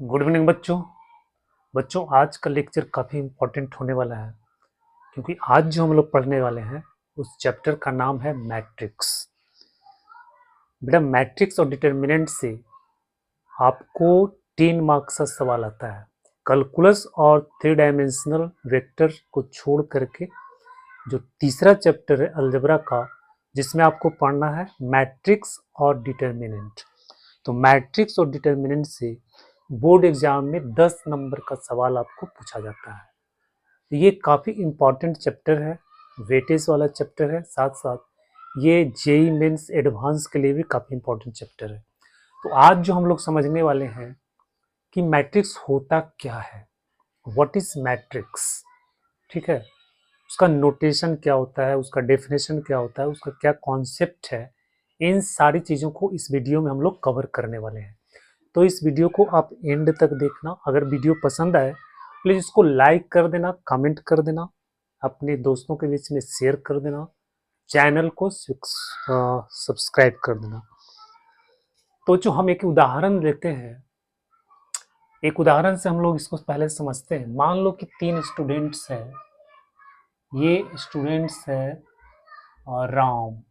Good evening बच्चों आज का लेक्चर काफ़ी इम्पोर्टेंट होने वाला है क्योंकि आज जो हम लोग पढ़ने वाले हैं उस चैप्टर का नाम है मैट्रिक्स। बेटा मैट्रिक्स और डिटर्मिनेंट से आपको 3 मार्क्स का सवाल आता है। कैलकुलस और 3 डायमेंशनल वेक्टर को छोड़ करके जो तीसरा चैप्टर है अलजेब्रा का, जिसमें आपको पढ़ना है मैट्रिक्स और डिटर्मिनेंट। तो मैट्रिक्स और डिटर्मिनेंट से बोर्ड एग्जाम में 10 नंबर का सवाल आपको पूछा जाता है। ये काफ़ी इम्पॉर्टेंट चैप्टर है, वेटेज वाला चैप्टर है, साथ साथ ये जेई मेंस एडवांस के लिए भी काफ़ी इम्पॉर्टेंट चैप्टर है। तो आज जो हम लोग समझने वाले हैं कि मैट्रिक्स होता क्या है, व्हाट इज मैट्रिक्स, ठीक है, उसका नोटेशन क्या होता है, उसका डेफिनेशन क्या होता है, उसका क्या कॉन्सेप्ट है, इन सारी चीज़ों को इस वीडियो में हम लोग कवर करने वाले हैं। तो इस वीडियो को आप एंड तक देखना। अगर वीडियो पसंद आए प्लीज़ इसको लाइक कर देना, कमेंट कर देना, अपने दोस्तों के बीच में शेयर कर देना, चैनल को सब्सक्राइब कर देना। तो जो हम एक उदाहरण लेते हैं, एक उदाहरण से हम लोग इसको पहले समझते हैं। मान लो कि 3 स्टूडेंट्स हैं, ये स्टूडेंट्स है राम,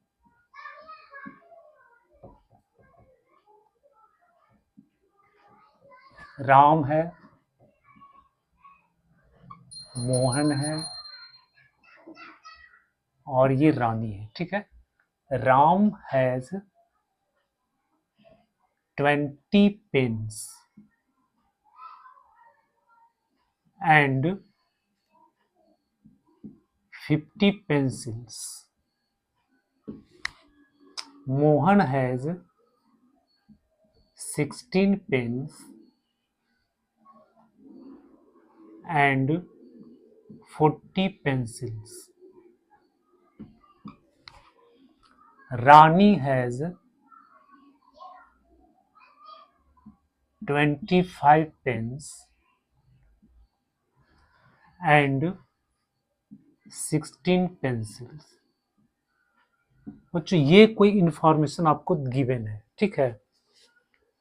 राम है, मोहन है और ये रानी है, ठीक है। Ram has 20 pens and 50 pencils. Mohan has 16 pens and 40 pencils. Rani has 25 pens and 16 pencils. बच्चों ये कोई इंफॉर्मेशन आपको गिवन है, ठीक है।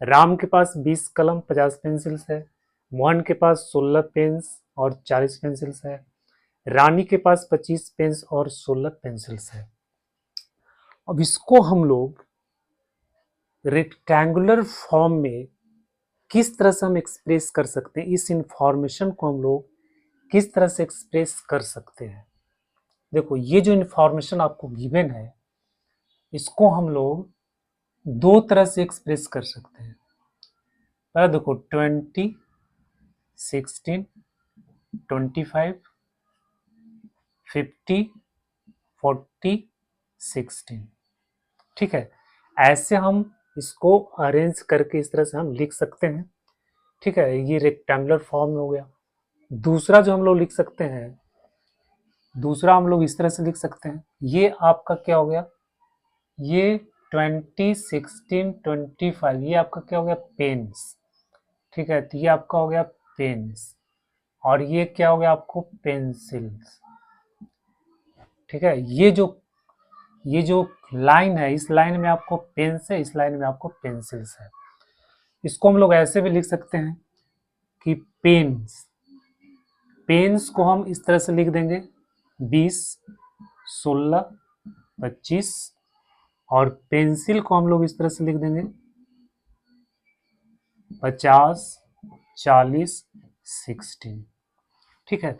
राम के पास 20 कलम 50 पेंसिल्स है, मोहन के पास 16 पेन्स और 40 पेंसिल्स है, रानी के पास 25 पेन्स और 16 पेंसिल्स है। अब इसको हम लोग रेक्टेंगुलर फॉर्म में किस तरह से हम एक्सप्रेस कर सकते हैं, इस इंफॉर्मेशन को हम लोग किस तरह से एक्सप्रेस कर सकते हैं। देखो ये जो इंफॉर्मेशन आपको गिवन है इसको हम लोग 2 तरह से एक्सप्रेस कर सकते हैं। पहले देखो 20, 16, 25, 50, 40, 16, ठीक है। ऐसे हम इसको अरेंज करके इस तरह से हम लिख सकते हैं, ठीक है। ये रेक्टेंगुलर फॉर्म में हो गया। दूसरा जो हम लोग लिख सकते हैं, दूसरा हम लोग इस तरह से लिख सकते हैं। ये आपका क्या हो गया, ये 20, 16, 25 ये आपका क्या हो गया, पेन्स, ठीक है। तो ये आपका हो गया पेन्स और ये क्या हो गया आपको, पेंसिल्स, ठीक है। ये जो लाइन है, इस लाइन में आपको पेन्स है, इस लाइन में आपको पेंसिल्स है। इसको हम लोग ऐसे भी लिख सकते हैं कि पेन्स, पेन्स को हम इस तरह से लिख देंगे 20, 16, 25 और पेंसिल को हम लोग इस तरह से लिख देंगे 50, 40, 16, ठीक है।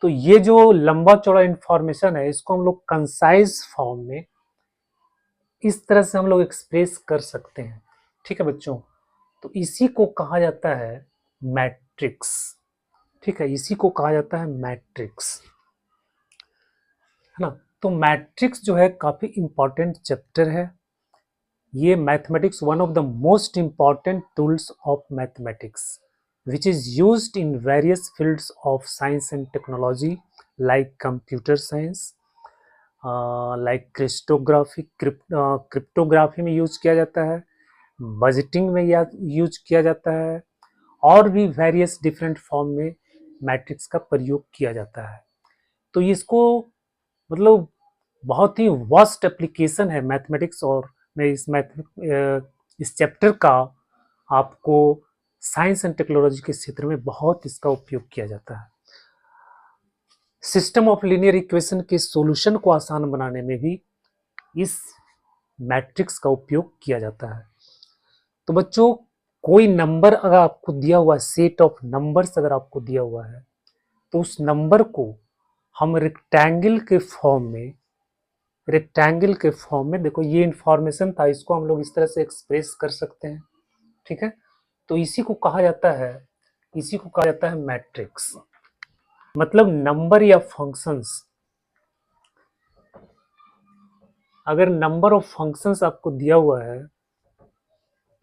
तो ये जो लंबा चौड़ा इंफॉर्मेशन है इसको हम लोग कंसाइज फॉर्म में इस तरह से हम लोग एक्सप्रेस कर सकते हैं, ठीक है बच्चों। तो इसी को कहा जाता है मैट्रिक्स, ठीक है, इसी को कहा जाता है मैट्रिक्स, है ना। तो मैट्रिक्स जो है काफी इंपॉर्टेंट चैप्टर है। ये mathematics one of the most important tools of mathematics which is used in various fields of science and technology like computer science, like cryptography में यूज किया जाता है, बजटिंग में या यूज किया जाता है और भी वेरियस डिफरेंट फॉर्म में मैट्रिक्स का प्रयोग किया जाता है। तो इसको मतलब बहुत ही वास्ट एप्लीकेशन है मैथमेटिक्स और मैं इस चैप्टर का आपको साइंस एंड टेक्नोलॉजी के क्षेत्र में बहुत इसका उपयोग किया जाता है। सिस्टम ऑफ लीनियर इक्वेशन के सॉल्यूशन को आसान बनाने में भी इस मैट्रिक्स का उपयोग किया जाता है। तो बच्चों, कोई नंबर अगर आपको दिया हुआ है, सेट ऑफ नंबर्स अगर आपको दिया हुआ है, तो उस नंबर को हम रेक्टेंगल के फॉर्म में, देखो ये इंफॉर्मेशन था, इसको हम लोग इस तरह से एक्सप्रेस कर सकते हैं। ठीक है, तो इसी को कहा जाता है मैट्रिक्स। मतलब नंबर या फंक्शंस, अगर नंबर ऑफ फंक्शंस आपको दिया हुआ है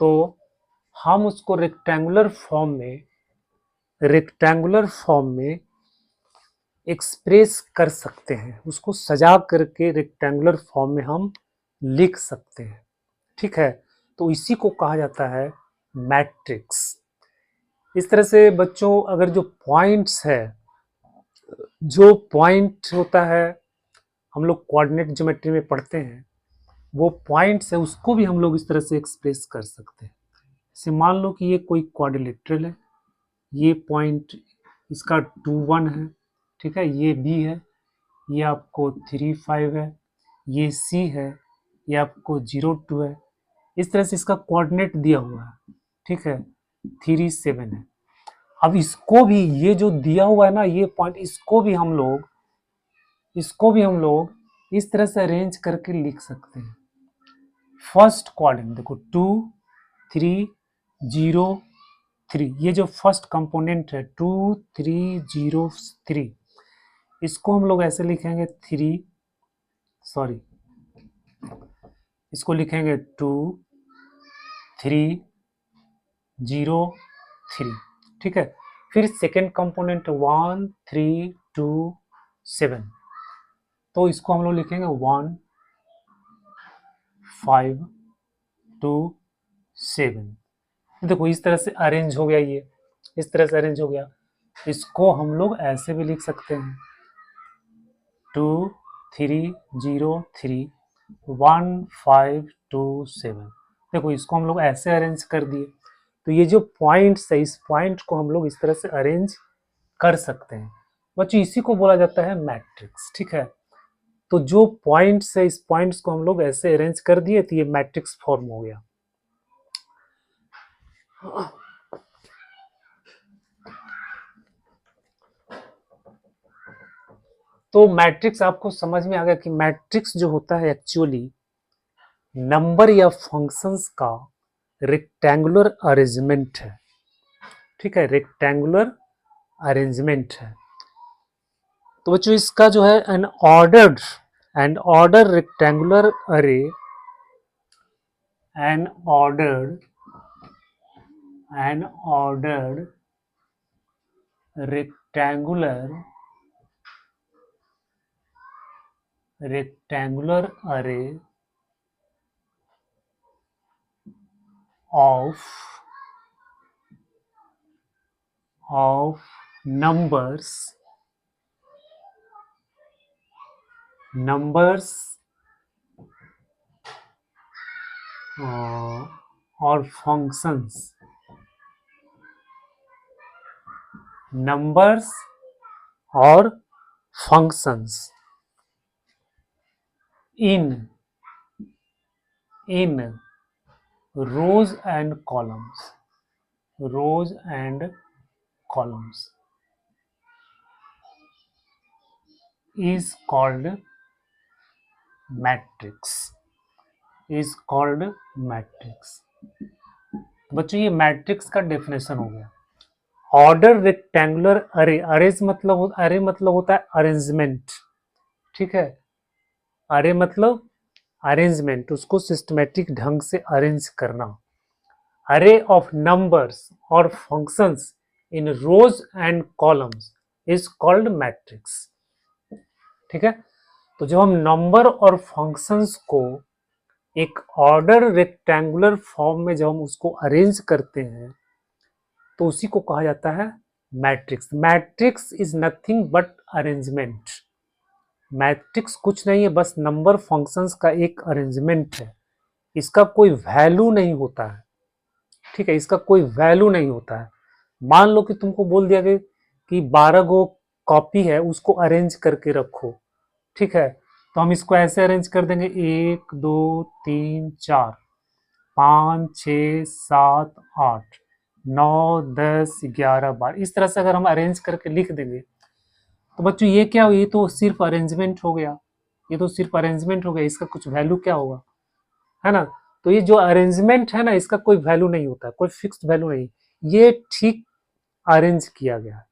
तो हम उसको रेक्टेंगुलर फॉर्म में एक्सप्रेस कर सकते हैं, उसको सजा करके रेक्टेंगुलर फॉर्म में हम लिख सकते हैं। ठीक है, तो इसी को कहा जाता है मैट्रिक्स। इस तरह से बच्चों, अगर जो पॉइंट होता है, हम लोग कोऑर्डिनेट ज्योमेट्री में पढ़ते हैं, वो पॉइंट्स है, उसको भी हम लोग इस तरह से एक्सप्रेस कर सकते हैं। जैसे मान लो कि ये कोई क्वाड्रिलेटरल है, ये पॉइंट इसका 2 1 है, ठीक है, ये बी है, ये आपको 3 5 है, ये सी है, ये आपको 0 2 है। इस तरह से इसका कोऑर्डिनेट दिया हुआ है, ठीक है, 3 7 है। अब इसको भी, ये जो दिया हुआ है ना ये पॉइंट, इसको भी हम लोग इस तरह से अरेंज करके लिख सकते हैं। फर्स्ट क्वाड्रेंट देखो 2 3 0 3, ये जो फर्स्ट कंपोनेंट है 2 3 0 3, इसको हम लोग ऐसे लिखेंगे इसको लिखेंगे 2 3 0 3, ठीक है। फिर सेकेंड कंपोनेंट 1 3 2 7, तो इसको हम लोग लिखेंगे 1 5 2 7। देखो इस तरह से अरेंज हो गया, ये इस तरह से अरेंज हो गया। इसको हम लोग ऐसे भी लिख सकते हैं 2 3 0 3 1 5 2 7। देखो इसको हम लोग ऐसे अरेंज कर दिए। तो ये जो पॉइंट्स है, इस पॉइंट को हम लोग इस तरह से अरेंज कर सकते हैं बच्चों, इसी को बोला जाता है मैट्रिक्स। ठीक है, तो जो पॉइंट्स है, इस पॉइंट्स को हम लोग ऐसे अरेंज कर दिए तो ये मैट्रिक्स फॉर्म हो गया। तो मैट्रिक्स आपको समझ में आ गया कि मैट्रिक्स जो होता है एक्चुअली नंबर या फंक्शंस का रेक्टेंगुलर अरेंजमेंट है। ठीक है, रेक्टेंगुलर अरेंजमेंट है। तो बच्चों इसका जो है एन ऑर्डर रेक्टेंगुलर अरे, N ordered rectangular array of numbers or functions, numbers or functions in rows and columns is called matrix, बच्चों ये मैट्रिक्स का डेफिनेशन हो गया। ऑर्डर रेक्टेंगुलर अरे, अरे मतलब होता है अरेंजमेंट। ठीक है, अरे मतलब अरेंजमेंट, उसको सिस्टमेटिक ढंग से अरेंज करना। अरे ऑफ नंबर्स और functions in rows and columns is called matrix. ठीक है, तो जब हम नंबर और फंक्शंस को एक ऑर्डर रेक्टेंगुलर फॉर्म में जब हम उसको अरेंज करते हैं तो उसी को कहा जाता है matrix. Matrix is nothing but arrangement. Matrix कुछ नहीं है, बस नंबर फंक्शंस का एक अरेंजमेंट है। इसका कोई वैल्यू नहीं होता है, ठीक है, इसका कोई वैल्यू नहीं होता है। मान लो कि तुमको बोल दिया गया कि 12 गो कॉपी है, उसको अरेंज करके रखो। ठीक है, तो हम इसको ऐसे अरेंज कर देंगे 1 2 3 4 5 6 7 8 9 10 11 12, इस तरह से अगर हम अरेंज करके लिख देंगे तो बच्चों ये क्या हो, ये तो सिर्फ अरेंजमेंट हो गया, ये तो सिर्फ अरेंजमेंट हो गया, इसका कुछ वैल्यू क्या होगा, है ना। तो ये जो अरेंजमेंट है ना, इसका कोई वैल्यू नहीं होता, कोई फिक्स्ड वैल्यू नहीं, ये ठीक अरेंज किया गया है।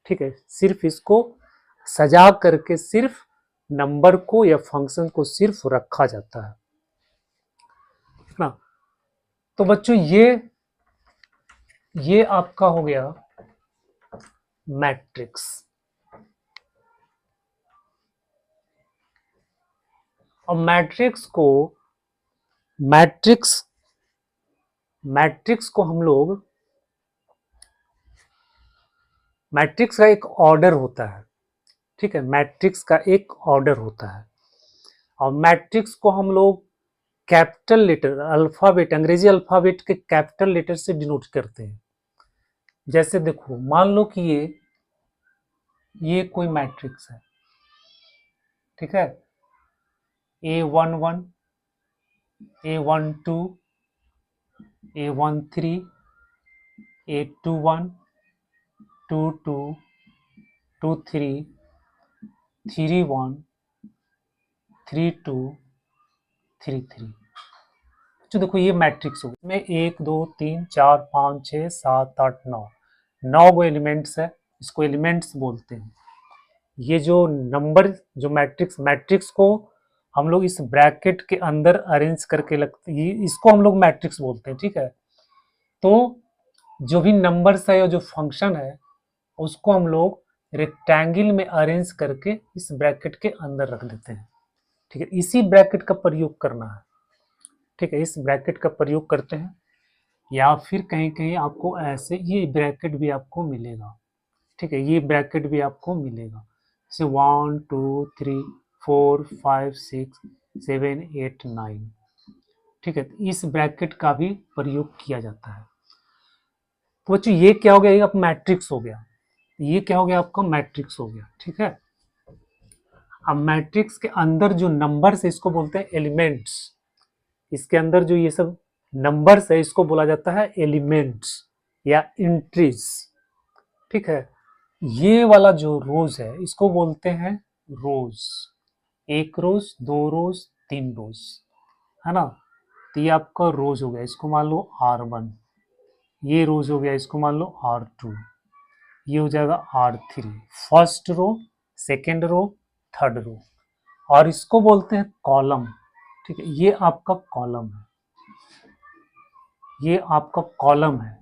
ठीक है, सिर्फ इसको सजा करके सिर्फ नंबर को या फंक्शन को सिर्फ रखा जाता है ना। तो बच्चों ये आपका हो गया मैट्रिक्स। और मैट्रिक्स को हम लोग, मैट्रिक्स का एक ऑर्डर होता है। ठीक है, मैट्रिक्स का एक ऑर्डर होता है और मैट्रिक्स को हम लोग कैपिटल लेटर, अल्फाबेट, अंग्रेजी अल्फाबेट के कैपिटल लेटर से डिनोट करते हैं। जैसे देखो, मान लो कि ये कोई मैट्रिक्स है। ठीक है, A11, A12, A13, A21, 22, 23, 31, 32, 33। तो देखो ये मैट्रिक्स होगी, में 1 2 3 4 5 6 7 8 9 गो एलिमेंट्स है, इसको एलिमेंट्स बोलते हैं। ये जो नंबर, जो मैट्रिक्स को हम लोग इस ब्रैकेट के अंदर अरेंज करके लगते हैं, इसको हम लोग मैट्रिक्स बोलते हैं। ठीक है, तो जो भी नंबर्स है या जो फंक्शन है उसको हम लोग रेक्टेंगल में अरेंज करके इस ब्रैकेट के अंदर रख देते हैं। ठीक है, इसी ब्रैकेट का प्रयोग करना है। ठीक है, इस ब्रैकेट का प्रयोग करते हैं, या फिर कहीं कहीं आपको ऐसे ये ब्रैकेट भी आपको मिलेगा। ठीक है, ये ब्रैकेट भी आपको मिलेगा, जैसे 1 2 3 4 5 6 7 8 9। ठीक है, तो इस ब्रैकेट का भी प्रयोग किया जाता है। तो बच्चों ये क्या हो गया, ये आप मैट्रिक्स हो गया, ये क्या हो गया आपका मैट्रिक्स हो गया। ठीक है, अब मैट्रिक्स के अंदर जो नंबर्स है इसको बोलते हैं एलिमेंट्स। इसके अंदर जो ये सब नंबर्स है इसको बोला जाता है एलिमेंट्स या एंट्रीज। ठीक है, ये वाला जो रोज है इसको बोलते हैं रोज। 1 रोज 2 रोज 3 रोज, है ना। तो ये आपका रोज हो गया, इसको मान लो R1। ये रोज हो गया, इसको मान लो R2। ये हो जाएगा R3, first row, second row, third row. और इसको बोलते हैं कॉलम। ठीक है, ये आपका कॉलम है, ये आपका कॉलम है।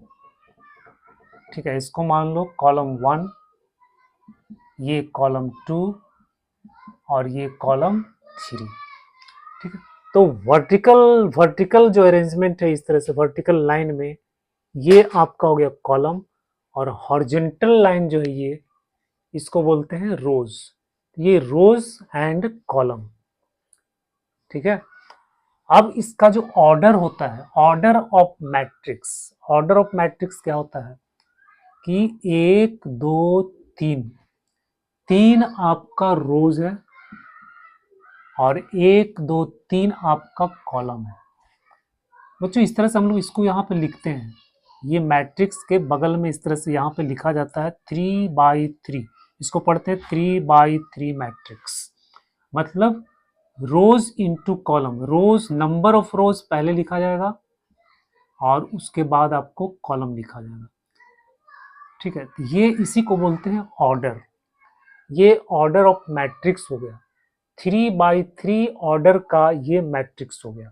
ठीक है, इसको मान लो कॉलम 1, ये कॉलम 2 और ये कॉलम 3। ठीक है, तो वर्टिकल जो अरेंजमेंट है, इस तरह से वर्टिकल लाइन में ये आपका हो गया कॉलम, और हॉरिजॉन्टल लाइन जो है ये, इसको बोलते हैं रोज। ये रोज एंड कॉलम। ठीक है, अब इसका जो ऑर्डर होता है, ऑर्डर ऑफ मैट्रिक्स क्या होता है कि 1 2 3 आपका रोज है और 1 2 3 आपका कॉलम है। बच्चों इस तरह से हम लोग इसको यहाँ पे लिखते हैं, ये मैट्रिक्स के बगल में इस तरह से यहाँ पे लिखा जाता है 3/3। इसको पढ़ते हैं 3/3 मैट्रिक्स, मतलब rows into column. Rows, number of rows पहले लिखा जाएगा और उसके बाद आपको कॉलम लिखा जाएगा। ठीक है, तो ये इसी को बोलते हैं ऑर्डर। ये ऑर्डर ऑफ मैट्रिक्स हो गया, 3/3 ऑर्डर का ये मैट्रिक्स हो गया,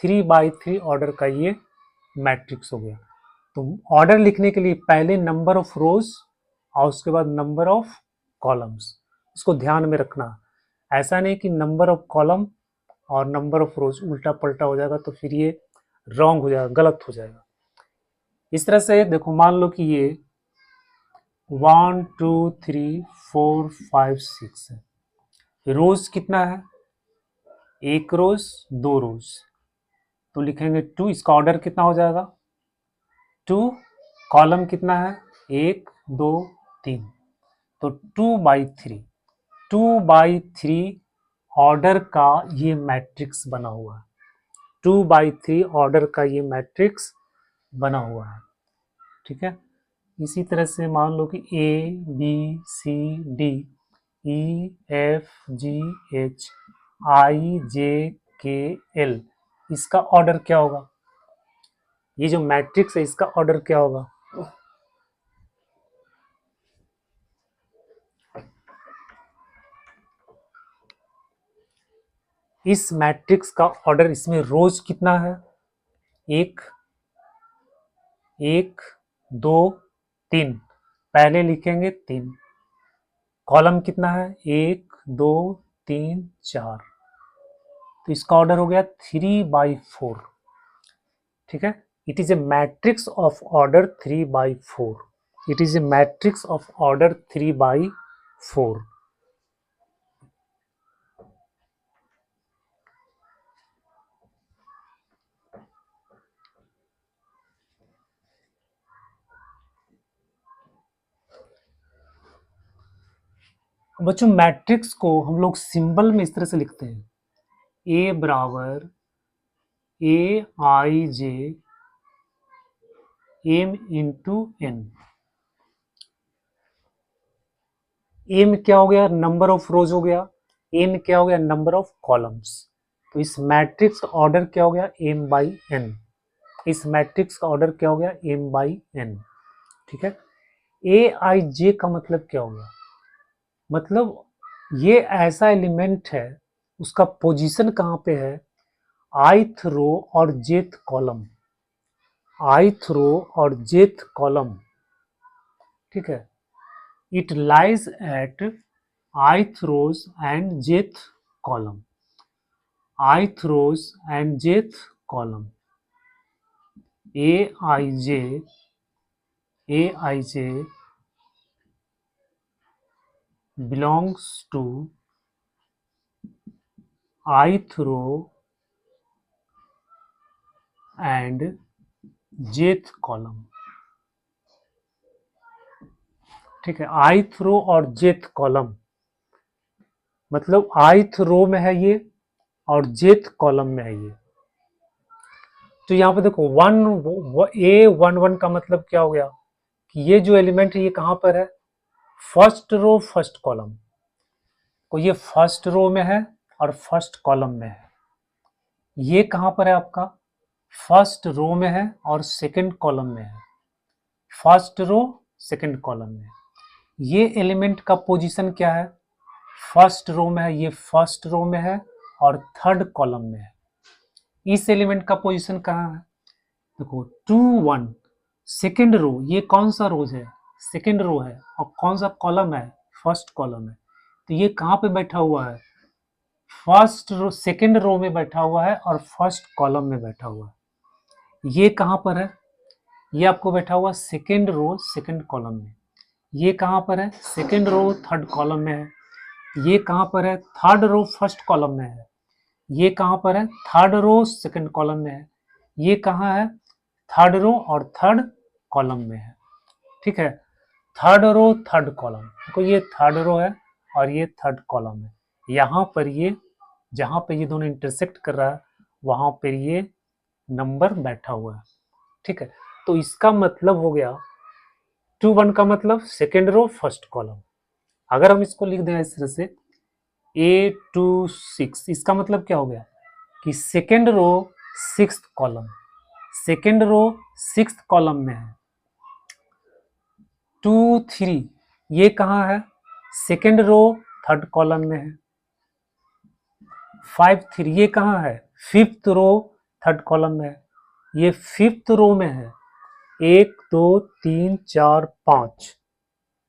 3/3 ऑर्डर का ये मैट्रिक्स हो गया। तो ऑर्डर लिखने के लिए पहले नंबर ऑफ रोज और उसके बाद नंबर ऑफ कॉलम्स, इसको ध्यान में रखना। ऐसा नहीं कि नंबर ऑफ कॉलम और नंबर ऑफ रोज उल्टा पलटा हो जाएगा तो फिर ये रॉन्ग हो जाएगा, गलत हो जाएगा। इस तरह से देखो, मान लो कि ये 1 2 3 4 5 6 है। रोज कितना है, 1 रोज 2 रोज, तो लिखेंगे 2। इसका ऑर्डर कितना हो जाएगा, 2, कॉलम कितना है 1 2 3, तो 2/3, 2/3 ऑर्डर का ये मैट्रिक्स बना हुआ है, 2/3 ऑर्डर का ये मैट्रिक्स बना हुआ है। ठीक है, इसी तरह से मान लो कि ABCD EFGH IJKL, इसका ऑर्डर क्या होगा, ये जो मैट्रिक्स है इसका ऑर्डर क्या होगा, इस मैट्रिक्स का ऑर्डर, इसमें रोज कितना है 1 1 2 3, पहले लिखेंगे 3, कॉलम कितना है 1 2 3 4, तो इसका ऑर्डर हो गया 3/4। ठीक है, it is a matrix of order 3/4, it is a matrix of order 3/4। बच्चों मैट्रिक्स को हम लोग सिंबल में इस तरह से लिखते हैं, A बराबर AIJ M into N। M क्या हो गया, नंबर ऑफ रोज हो गया, N क्या हो गया, नंबर ऑफ कॉलम्स, तो इस मैट्रिक्स का ऑर्डर क्या हो गया M/N, इस मैट्रिक्स का ऑर्डर क्या हो गया M/N। ठीक है, AIJ का मतलब क्या हो गया, मतलब ये ऐसा एलिमेंट है, उसका पोजीशन कहाँ पे है, ith रो और jth कॉलम, ith रो और jth कॉलम। ठीक है, it lies at ith rows and jth column, ith rows and jth column. AIJ belongs to ith row and jth column. ठीक है, ith रो और jth column, मतलब ith row में है ये और jth कॉलम में है ये। तो यहाँ पे देखो A11 का मतलब क्या हो गया कि ये जो एलिमेंट है ये कहाँ पर है, फर्स्ट रो फर्स्ट कॉलम, तो ये फर्स्ट रो में है और फर्स्ट कॉलम में है। ये कहाँ पर है आपका, फर्स्ट रो में है और सेकंड कॉलम में है, फर्स्ट रो सेकंड कॉलम में। ये एलिमेंट का पोजीशन क्या है, फर्स्ट रो में है, ये फर्स्ट रो में है और थर्ड कॉलम में है। इस एलिमेंट का पोजीशन कहाँ है, देखो 2 1, सेकंड रो, ये कौन सा रोज है, सेकंड रो है, और कौन सा कॉलम है, फर्स्ट कॉलम है, तो ये कहाँ पे बैठा हुआ है, फर्स्ट रो सेकंड रो में बैठा हुआ है और फर्स्ट कॉलम में बैठा हुआ है। ये कहाँ पर है, ये आपको बैठा हुआ सेकंड रो सेकंड कॉलम में। ये कहाँ पर है, सेकंड रो थर्ड कॉलम में है। ये कहाँ पर है, थर्ड रो फर्स्ट कॉलम में है। ये कहाँ पर है, थर्ड रो सेकंड कॉलम में है। ये कहाँ है, थर्ड रो और थर्ड कॉलम में है। ठीक है, थर्ड रो थर्ड कॉलम, देखो ये थर्ड रो है और ये थर्ड कॉलम है। यहाँ पर ये जहाँ पे ये दोनों इंटरसेक्ट कर रहा है वहाँ पर ये नंबर बैठा हुआ है। ठीक है, तो इसका मतलब हो गया 2 1 का मतलब सेकेंड रो फर्स्ट कॉलम। अगर हम इसको लिख दें इस तरह से A2 6, इसका मतलब क्या हो गया कि second row sixth column, second row sixth column में है। 2 3 ये कहाँ है, सेकेंड रो थर्ड कॉलम में है। 5 3 ये कहाँ है, फिफ्थ रो थर्ड कॉलम में है। ये फिफ्थ रो में है, 1 2 3 4 5।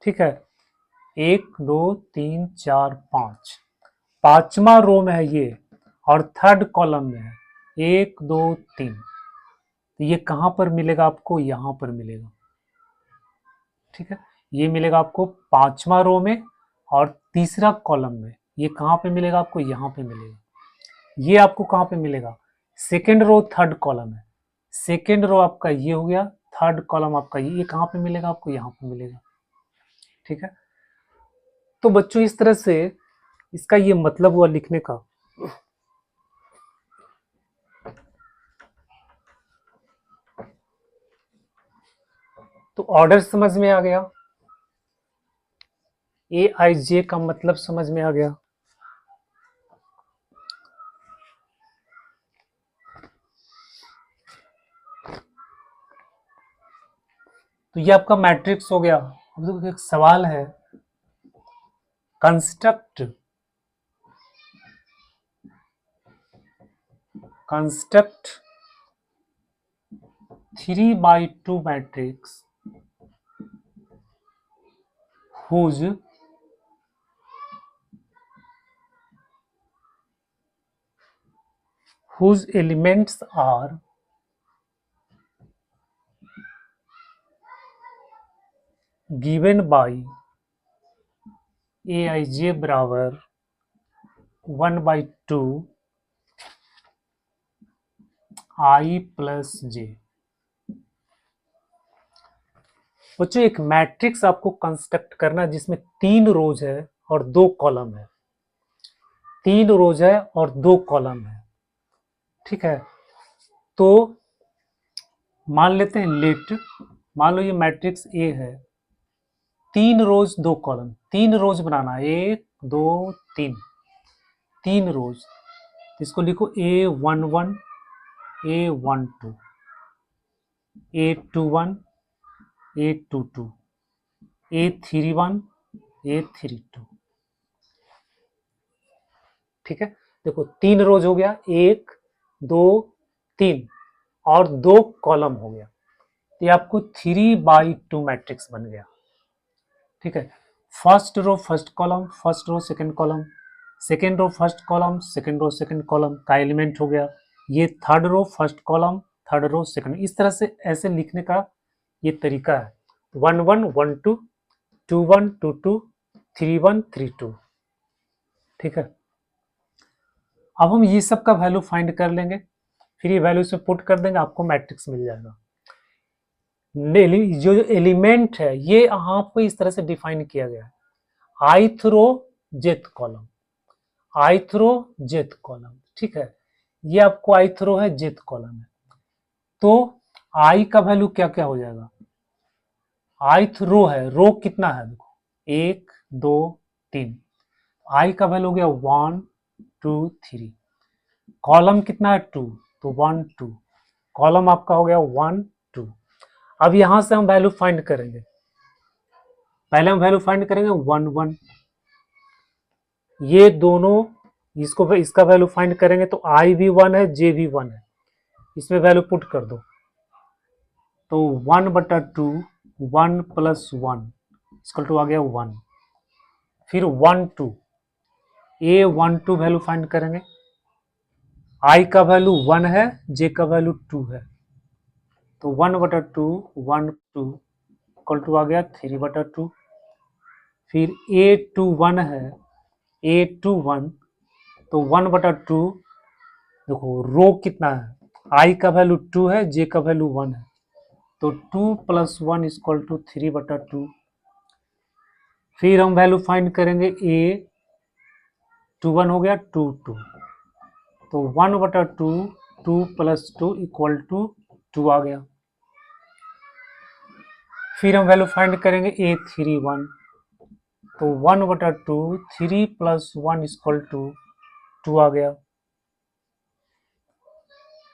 ठीक है, 1 2 3 4 5, पांचवा रो में है ये और थर्ड कॉलम में है 1 2 3। तो ये कहाँ पर मिलेगा आपको, यहाँ पर मिलेगा। ठीक है, ये मिलेगा आपको पांचवा रो में और तीसरा कॉलम में। ये कहाँ पे मिलेगा आपको, यहाँ पे मिलेगा। ये आपको कहाँ पे मिलेगा, सेकेंड रो थर्ड कॉलम है। सेकेंड रो आपका ये हो गया, थर्ड कॉलम आपका ये कहाँ पे मिलेगा आपको, यहाँ पे मिलेगा। ठीक है, तो बच्चों इस तरह से इसका ये मतलब हुआ लिखने का। तो ऑर्डर समझ में आ गया, ए आई जे का मतलब समझ में आ गया। तो ये आपका मैट्रिक्स हो गया। अब देखो एक सवाल है, construct 3/2 matrix whose elements are given by aij बराबर 1/2 i प्लस जे। बच्चों एक मैट्रिक्स आपको कंस्ट्रक्ट करना है जिसमें 3 रोज है और 2 कॉलम है, 3 रोज है और 2 कॉलम है। ठीक है, तो मान लेते हैं लेट, मान लो ये मैट्रिक्स ए है, 3 रोज 2 कॉलम, 3 रोज बनाना है, 1 2 3, 3 रोज। इसको लिखो A11 A12 A21 A22 A31 A32। ठीक है, देखो 3 रोज हो गया, 1 2 3 और 2 कॉलम हो गया, तो ये आपको 3/2 मैट्रिक्स बन गया। ठीक है, first row first column, first row second column, second row first column, second row second column का एलिमेंट हो गया। ये third row first column, third row second, इस तरह से ऐसे लिखने का ये तरीका है। 1 1 1 2 2 1 2 2 3 1 3 2। ठीक है, अब हम ये सब का वैल्यू फाइंड कर लेंगे, फिर ये वैल्यू इसमें पुट कर देंगे, आपको मैट्रिक्स मिल जाएगा। जो एलिमेंट है ये यहाँ पे इस तरह से डिफाइन किया गया है, आइथ रो जेथ कॉलम, आइथ रो जेथ कॉलम। ठीक है, ये आपको आइथ रो है, जेथ कॉलम है, तो आई का वैल्यू क्या क्या हो जाएगा, आइथ रो है, रो कितना है देखो 1 2 3, आई का वैल्यू हो गया 1 2 3, कॉलम कितना है 2, तो 1 2, कॉलम आपका हो गया 1 2। अब यहां से हम वैल्यू फाइंड करेंगे, पहले हम वैल्यू फाइंड करेंगे 1 1, ये दोनों इसको इसका वैल्यू फाइंड करेंगे तो आई भी 1 है, जे भी 1 है, इसमें वैल्यू पुट कर दो, तो 1/2 1 + 1 इक्वल टू आ गया 1। फिर 1 2 A12 वैल्यू फाइंड करेंगे, आई का वैल्यू 1 है, जे का वैल्यू 2 है, तो 1/2 1 2 इक्वल टू आ गया 3/2। फिर A21 है, A21 तो 1/2, देखो रो कितना है, आई का वैल्यू 2 है, जे का वैल्यू 1 है, तो 2 + 1 इक्वल टू 3/2। फिर हम वैल्यू फाइंड करेंगे A21 हो गया 2 2, तो 1/2 2 + 2 इक्वल टू 2 आ गया। फिर हम वैल्यू फाइंड करेंगे A31, तो 1/2 3 + 1 इक्वल टू 2 आ गया।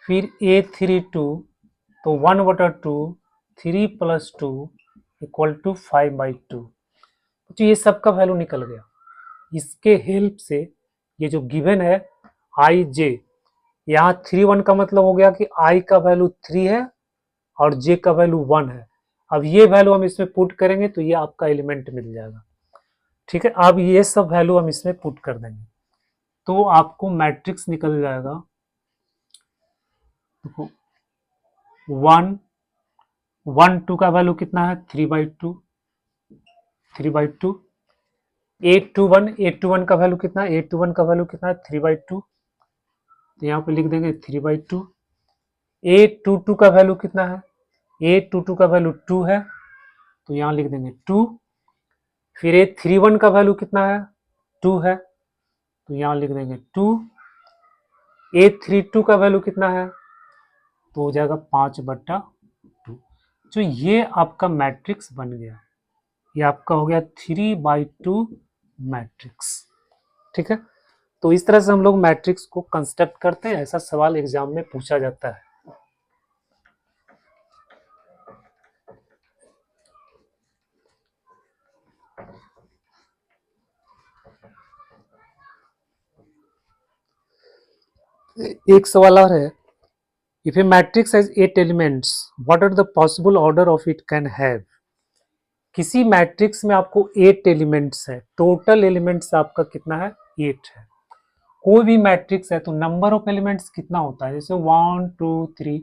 फिर A32, तो 1/2 3 + 2 इक्वल टू 5/2। तो ये सब का वैल्यू निकल गया। इसके हेल्प से ये जो गिवन है आई जे, यहाँ 3 1 का मतलब हो गया कि आई का वैल्यू 3 है और जे का वैल्यू 1 है। अब ये वैल्यू हम इसमें पुट करेंगे तो ये आपका एलिमेंट मिल जाएगा। ठीक है, अब ये सब वैल्यू हम इसमें पुट कर देंगे तो आपको मैट्रिक्स निकल जाएगा। देखो 1 1 2 का वैल्यू कितना है 3/2, 3/2। 821 का वैल्यू कितना है, 821 का वैल्यू कितना है 3/2, तो यहाँ पे लिख देंगे 3/2। 822 का वैल्यू कितना है A22 का वैल्यू 2 है तो यहाँ लिख देंगे 2। फिर A31 का वैल्यू कितना है, 2 है तो यहाँ लिख देंगे 2। A32 का वैल्यू कितना है तो हो जाएगा 5/2। तो ये आपका मैट्रिक्स बन गया, ये आपका हो गया 3/2 मैट्रिक्स। ठीक है, तो इस तरह से हम लोग मैट्रिक्स को कंस्ट्रक्ट करते हैं, ऐसा सवाल एग्जाम में पूछा जाता है। एक सवाल और है, if a matrix has 8 elements what are the possible order of it can have. किसी मैट्रिक्स में आपको 8 एलिमेंट्स है, टोटल एलिमेंट्स आपका कितना है, 8 है। कोई भी मैट्रिक्स है तो नंबर ऑफ एलिमेंट्स कितना होता है, जैसे 1 2 3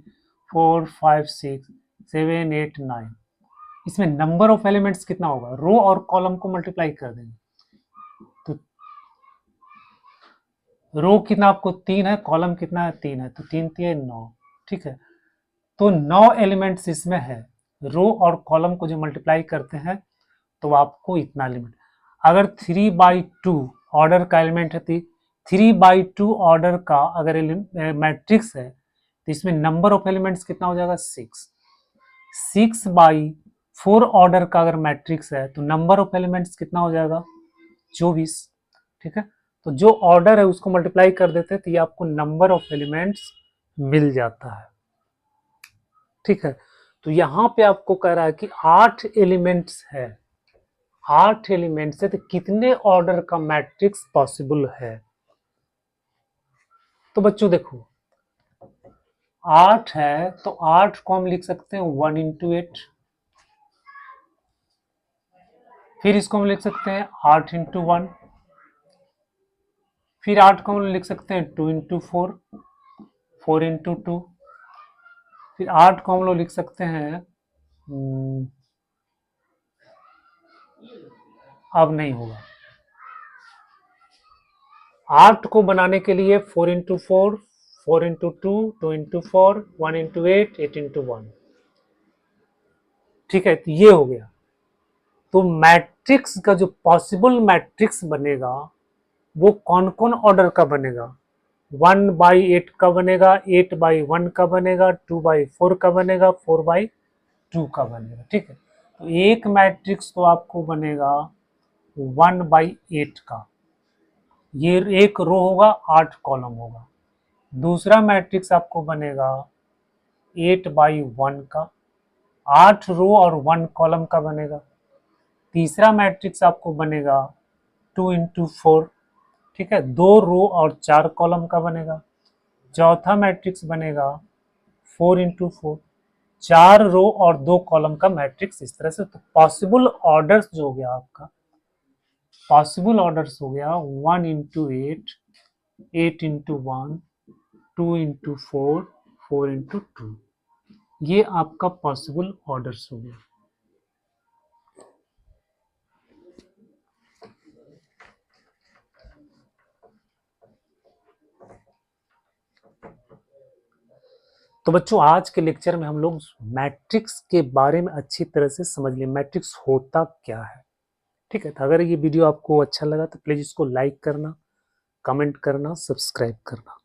4 5 6 7 8 9, इसमें नंबर ऑफ एलिमेंट्स कितना होगा, रो और कॉलम को मल्टीप्लाई कर देंगे तो रो कितना आपको 3 है, कॉलम कितना है 3 है, तो 3 3 9। ठीक है, तो 9 एलिमेंट्स इसमें है, रो और कॉलम को जो मल्टीप्लाई करते हैं तो आपको इतना एलिमेंट। अगर 3/2 ऑर्डर का एलिमेंट है, 3/2 ऑर्डर का अगर मैट्रिक्स है तो इसमें नंबर ऑफ एलिमेंट्स कितना हो जाएगा, 6। 6/4 ऑर्डर का अगर मैट्रिक्स है तो नंबर ऑफ एलिमेंट्स कितना हो जाएगा, 24। ठीक है, तो जो ऑर्डर है उसको मल्टीप्लाई कर देते हैं तो ये आपको नंबर ऑफ एलिमेंट्स मिल जाता है। ठीक है, तो यहां पे आपको कह रहा है कि 8 एलिमेंट्स है, 8 एलिमेंट्स है तो कितने ऑर्डर का मैट्रिक्स पॉसिबल है। तो बच्चों देखो 8 है तो 8 को हम लिख सकते हैं 1 × 8, फिर इसको हम लिख सकते हैं 8 × 1, फिर 8 को हम लिख सकते हैं 2 × 4, 4 × 2, फिर 8 को हम लोग लिख सकते हैं अब नहीं होगा, 8 को बनाने के लिए 4 × 4, 4 × 2, 2 × 4, 1 × 8, 8 × 1। ठीक है, तो ये हो गया। तो मैट्रिक्स का जो पॉसिबल मैट्रिक्स बनेगा वो कौन कौन ऑर्डर का बनेगा, 1/8 का बनेगा, 8/1 का बनेगा, 2/4 का बनेगा, 4/2 का बनेगा। ठीक है, तो एक मैट्रिक्स तो आपको बनेगा 1/8 का, ये एक रो होगा 8 कॉलम होगा। दूसरा मैट्रिक्स आपको बनेगा 8/1 का, 8 रो और 1 कॉलम का बनेगा। तीसरा मैट्रिक्स आपको बनेगा 2 × 4, ठीक है, 2 रो और 4 कॉलम का बनेगा। चौथा मैट्रिक्स बनेगा 4 × 4, 4 रो और 2 कॉलम का मैट्रिक्स। इस तरह से तो पॉसिबल ऑर्डर्स जो हो गया आपका, पॉसिबल ऑर्डर्स हो गया 1 × 8, 8 × 1, 2 × 4, 4 × 2, ये आपका पॉसिबल ऑर्डर्स हो गया। तो बच्चों आज के लेक्चर में हम लोग मैट्रिक्स के बारे में अच्छी तरह से समझ लिए, मैट्रिक्स होता क्या है। ठीक है, तो अगर ये वीडियो आपको अच्छा लगा तो प्लीज इसको लाइक करना, कमेंट करना, सब्सक्राइब करना।